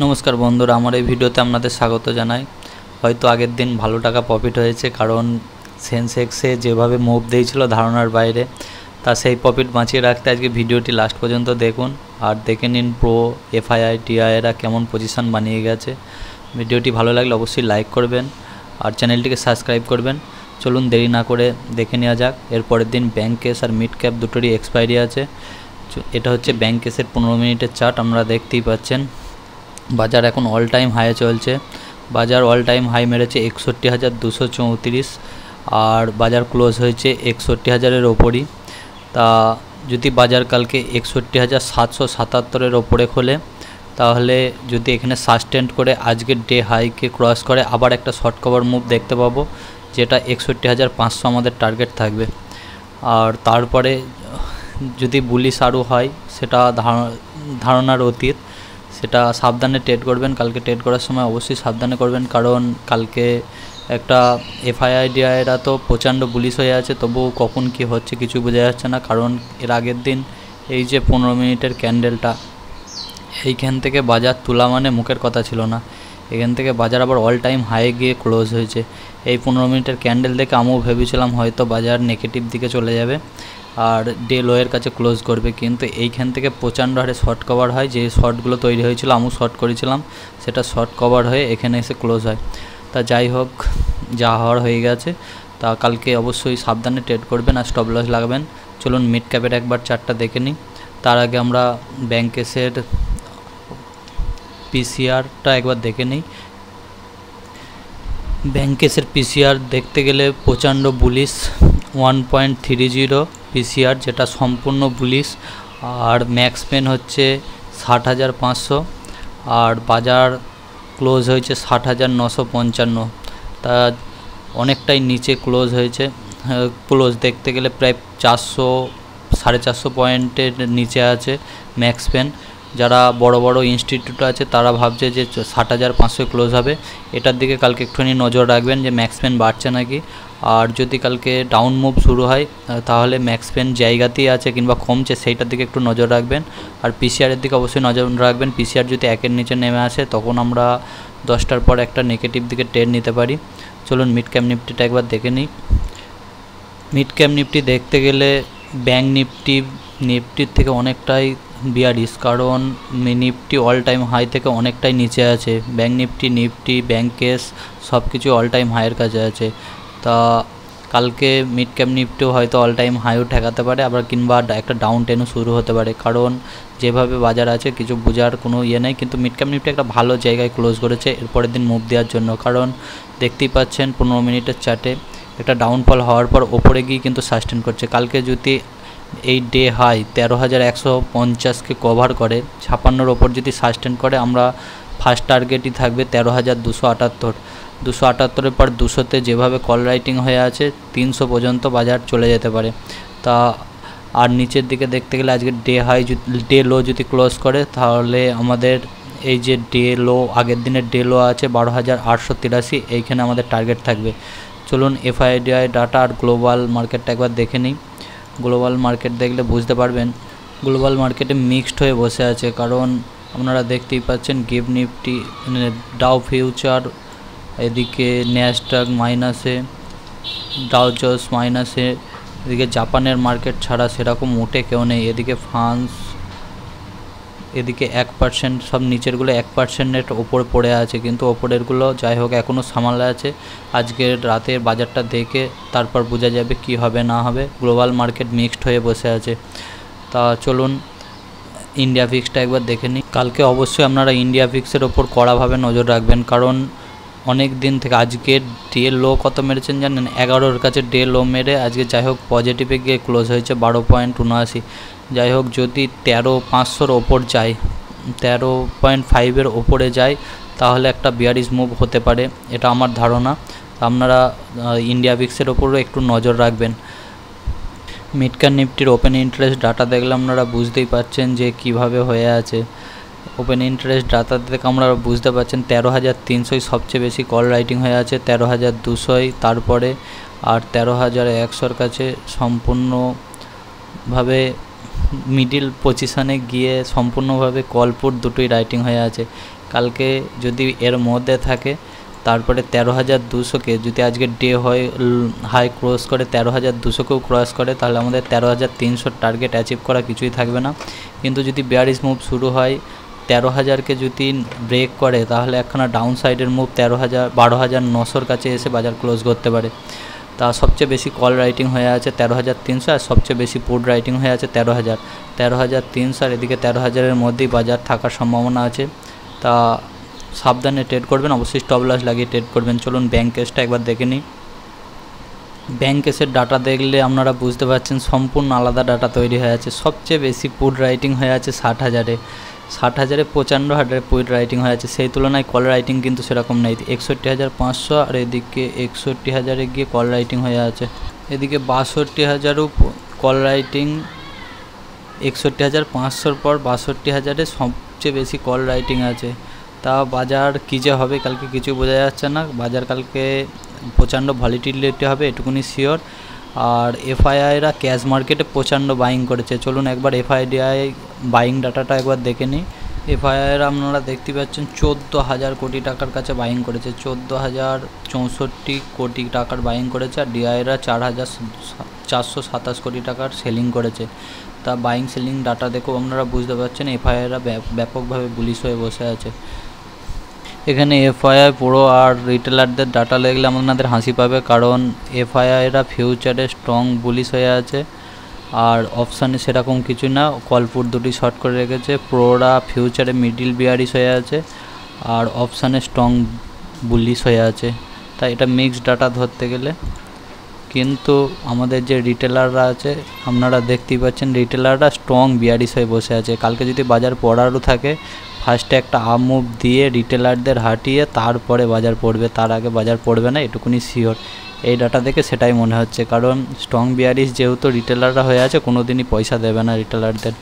নমস্কার বন্ধুরা, আমার এই ভিডিওতে আপনাদের স্বাগত জানাই। হয়তো আগের দিন ভালো টাকা প্রফিট হয়েছে, কারণ সেন্সেক্সে যেভাবে মুভ দিয়েছিল ধারণার বাইরে, তা সেই প্রফিট বাঁচিয়ে রাখতে আজকে ভিডিওটি লাস্ট পর্যন্ত দেখুন আর দেখে নিন প্রো, এফআইআই, টিআইরা কেমন পজিশন বানিয়ে গেছে। ভিডিওটি ভালো লাগলে অবশ্যই লাইক করবেন আর চ্যানেলটিকে সাবস্ক্রাইব করবেন। চলুন দেরি না করে দেখে নেওয়া যাক। এরপরের দিন ব্যাংক কেস আর মিড ক্যাপ দুটোরই এক্সপায়ারি আছে। এটা হচ্ছে ব্যাংক কেসের 15 মিনিটের চার্ট। আপনারা দেখতেই পাচ্ছেন বাজার এখন অল টাইম হাই চলছে। বাজার অল টাইম হাই মেরেছে 61,234 আর বাজার ক্লোজ হয়েছে 61,000-এর ওপরই। তা যদি বাজার কালকে 61,777-এর ওপরে খোলে, তাহলে যদি এখানে সাস্টেন্ড করে আজকের ডে হাইকে ক্রস করে, আবার একটা শর্ট কভার মুভ দেখতে পাবো, যেটা 61,500 আমাদের টার্গেট থাকবে। আর তারপরে যদি বুলিশ আরও হয়, সেটা ধারণার অতীত, সেটা সাবধানে ট্রেড করবেন। কালকে ট্রেড করার সময় অবশ্যই সাবধানে করবেন, কারণ কালকে একটা এফআইআইডিআইরা তো প্রচণ্ড বুলিশ হয়ে আছে, তবুও কখন কি হচ্ছে কিছু বোঝা যাচ্ছে না। কারণ এর আগের দিন এই যে 15 মিনিটের ক্যান্ডেলটা, এইখান থেকে বাজার তোলা মানে মুখের কথা ছিল না। এখান থেকে বাজার আবার অল টাইম হাই গিয়ে ক্লোজ হয়েছে। এই 15 মিনিটের ক্যান্ডেল দেখে আমিও ভেবেছিলাম হয়তো বাজার নেগেটিভ দিকে চলে যাবে আর ডে লোয়ের কাছে ক্লোজ করবে, কিন্তু এইখান থেকে প্রচণ্ড হারে শর্ট কভার হয়। যে শর্টগুলো তৈরি হয়েছিল, আমিও শর্ট করেছিলাম, সেটা শর্ট কভার হয়ে এখানে এসে ক্লোজ হয়। তা যাই হোক, যা হওয়ার হয়ে গেছে। তা কালকে অবশ্যই সাবধানে ট্রেড করবেন আর স্টপ লস লাগাবেন। চলুন মিড ক্যাপের একবার চার্টটা দেখে নিই। তার আগে আমরা ব্যাংক কেসের পিসিআরটা একবার দেখে নিই। ব্যাংক কেসের পিসিআর দেখতে গেলে প্রচণ্ড বুলিশ, 1.30 পিসিআর, যেটা সম্পূর্ণ বুলিশ। আর ম্যাক্স পেন হচ্ছে 60,500 আর বাজার ক্লোজ হয়েছে 60,955। তা অনেকটাই নিচে ক্লোজ হয়েছে। ক্লোজ দেখতে গেলে প্রায় 400-450 পয়েন্টের নিচে আছে ম্যাক্স পেন। যারা বড় বড় ইনস্টিটিউট আছে তারা ভাবছে যে 60,500 ক্লোজ হবে। এটার দিকে কালকে একটুখানি নজর রাখবেন যে ম্যাক্স পেন বাড়ছে নাকি। আর যদি কালকে ডাউন মুভ শুরু হয়, তাহলে ম্যাক্স পেন জায়গাতেই আছে কিংবা কমছে, সেইটার দিকে একটু নজর রাখবেন। আর পিসিআরের দিকে অবশ্যই নজর রাখবেন। পিসিআর যদি একের নিচে নেমে আসে, তখন আমরা 10টার পর একটা নেগেটিভ দিকে ট্রেড নিতে পারি। চলুন মিড ক্যাপ নিফটিটা একবার দেখে নিই। মিড ক্যাপ নিফটি দেখতে গেলে ব্যাংক নিফটির থেকে অনেকটাই বিয়ারিশ, কারণ নিফটি অল টাইম হাই থেকে অনেকটাই নিচে আছে। ব্যাংক নিফটি, ব্যাংক কেস সব কিছু অল টাইম হাইয়ের কাছে আছে। তা কালকে মিড ক্যাপ নিফটিও হয়তো অল টাইম হাইও ঠেকাতে পারে, আবার কিংবা একটা ডাউন টেনও শুরু হতে পারে, কারণ যেভাবে বাজার আছে কিছু বোঝার কোনো ইয়ে নেই। কিন্তু মিড ক্যাপ নিফটি একটা ভালো জায়গায় ক্লোজ করেছে এরপরের দিন মুভ দেওয়ার জন্য, কারণ দেখতেই পাচ্ছেন 15 মিনিটের চার্টে একটা ডাউনফল হওয়ার পর ওপরে গিয়ে কিন্তু সাস্টেন করছে। কালকে যদি এই ডে হাই 13,150কে কভার করে, 56-র ওপর যদি সাস্টেন করে, আমরা ফার্স্ট টার্গেটই থাকবে 13,278। 278-এর পর 200-তে যেভাবে কল রাইটিং হয়ে আছে, 300 পর্যন্ত বাজার চলে যেতে পারে। তা আর নিচের দিকে দেখতে গেলে আজকে ডে লো যদি ক্লোজ করে, তাহলে আমাদের এই যে ডে লো, আগের দিনের ডে লো আছে 12,883, এইখানে আমাদের টার্গেট থাকবে। চলুন এফআইডিআই ডাটা আর গ্লোবাল মার্কেটটা একবার দেখে নিই। গ্লোবাল মার্কেট দেখলে বুঝতে পারবেন গ্লোবাল মার্কেটে মিক্সড হয়ে বসে আছে, কারণ আপনারা দেখতেই পাচ্ছেন গিফট নিফটি, ডাউ ফিউচার, এদিকে ন্যাসডাক মাইনাসে, ডাউ জোন্স মাইনাসে, এদিকে জাপানের মার্কেট ছাড়া সেরকম উঠে কেউ নেই। এদিকে ফ্রান্স, এদিকে 1%, সব নিচেরগুলো 1%-এর ওপর পড়ে আছে, কিন্তু ওপরেরগুলো যাই হোক এখনও সামালে আছে। আজকের রাতের বাজারটা দেখে তারপর বোঝা যাবে কি হবে না হবে। গ্লোবাল মার্কেট মিক্সড হয়ে বসে আছে। তা চলুন ইন্ডিয়া ফিক্সটা একবার দেখে নিই। কালকে অবশ্যই আপনারা ইন্ডিয়া ফিক্সের ওপর কড়াভাবে নজর রাখবেন, কারণ অনেক দিন থেকে আজকে ডে লো কত মেরেছেন জানেন? 11-র কাছে ডে লো মেরে আজকে যাই হোক পজিটিভে গিয়ে ক্লোজ হয়েছে 12.79। যাই হোক যদি 13,500-র ওপর যায়, 13.5-এর ওপরে যায়, তাহলে একটা বিয়ারিশ মুভ হতে পারে, এটা আমার ধারণা। আপনারা ইন্ডিয়া ফিক্সের ওপরও একটু নজর রাখবেন। মিড ক্যাপ নিফটির ওপেন ইন্টারেস্ট ডাটা দেখলে আপনারা বুঝতেই পারছেন যে কিভাবে হয়ে আছে। ওপেন ইন্টারেস্ট ডাটা থেকে আমরা বুঝতে পারছেন 13,300 সবচেয়ে বেশি কল রাইটিং হয়ে আছে, 13,200 তারপরে, আর 13,100-র কাছে সম্পূর্ণভাবে মিডিল পজিশানে গিয়ে সম্পূর্ণভাবে কল পুট দুটোই রাইটিং হয়ে আছে। কালকে যদি এর মধ্যে থাকে তারপরে 13,200কে যদি আজকে ডে হয় হাই ক্রস করে 13,200কেও ক্রস করে, তাহলে আমাদের 13,300 টার্গেট অ্যাচিভ করা কিছুই থাকবে না। কিন্তু যদি বেয়ারিশ মুভ শুরু হয় 13,000কে যদি ব্রেক করে, তাহলে একখানা ডাউন সাইডের মুভ 12,900 কাছে এসে বাজার ক্লোজ করতে পারে। তা সবচেয়ে বেশি কল রাইটিং হয়ে আছে 13,300, আর সবচেয়ে বেশি পুট রাইটিং হয়ে আছে 13,300, আর এদিকে 13,000-এর মধ্যেই বাজার থাকার সম্ভাবনা আছে। তা সাবধানে ট্রেড করবেন, অবশ্যই স্টপ লস লাগিয়ে ট্রেড করবেন। চলুন ব্যাংক কেসটা একবার দেখে নিই। ব্যাংক কেসের ডাটা দেখলে আপনারা বুঝতে পারছেন সম্পূর্ণ আলাদা ডাটা তৈরি হয়ে আছে। সবচেয়ে বেশি পুট রাইটিং হয়ে আছে 60,000-এ, 60,000-এ 55 পুট রাইটিং হয়ে আছে। সেই তুলনায় কল রাইটিং কিন্তু সেরকম নেই, 61,500, আর এদিকে 61,000-এ গিয়ে কল রাইটিং হয়ে আছে। এদিকে 62,000-ও কল রাইটিং, 61,500-র পর 62,000-এ সবচেয়ে বেশি কল রাইটিং আছে। তা বাজার কী যে হবে কালকে কিছু বোঝা যাচ্ছে না। বাজার কালকে প্রচণ্ড ভলিটিলিটি হবে এটুকুনি শিওর। আর এফআইআইরা ক্যাশ মার্কেটে প্রচণ্ড বাইং করেছে। চলুন একবার এফআইডিআই বাইং ডাটাটা একবার দেখে নিই। এফআইআইরা আপনারা দেখতে পাচ্ছেন 14,000 কোটি টাকার কাছে বাইং করেছে, 14,064 কোটি টাকার বাইং করেছে। আর ডিআইরা 4,427 কোটি টাকার সেলিং করেছে। তা বাইং সেলিং ডাটা দেখেও আপনারা বুঝতে পারছেন এফআইআইরা ব্যাপকভাবে বুলিশ হয়ে বসে আছে। এখানে এফআইআই পুরো আর রিটেলারদের ডাটা দেখলে আপনাদের হাসি পাবে, কারণ এফআইআইরা ফিউচারে স্ট্রং বুলিশ হয়ে আছে, আর অপশানে সেরকম কিছু না। কলপুট দুটি শর্ট করে রেখেছে। প্রোরা ফিউচারে মিডিল বিয়ারিশ হয়ে আছে, আর অপশানে স্ট্রং বুলিশ হয়ে আছে। তাই এটা মিক্সড ডাটা ধরতে গেলে। কিন্তু আমাদের যে রিটেলাররা আছে আপনারা দেখতেই পাচ্ছেন রিটেলাররা স্ট্রং বিয়ারিশ হয়ে বসে আছে। কালকে যদি বাজার পড়ারও থাকে, ফার্স্টে একটা আপ মুভ দিয়ে রিটেলারদের হাঁটিয়ে তারপরে বাজার পড়বে, তার আগে বাজার পড়বে না, এটুকুনি শিওর। এই ডাটা দেখে সেটাই মনে হচ্ছে, কারণ স্ট্রং বিয়ারিশ যেহেতু রিটেলাররা হয়ে আছে, কোনো দিনই পয়সা দেবে না রিটেলারদের।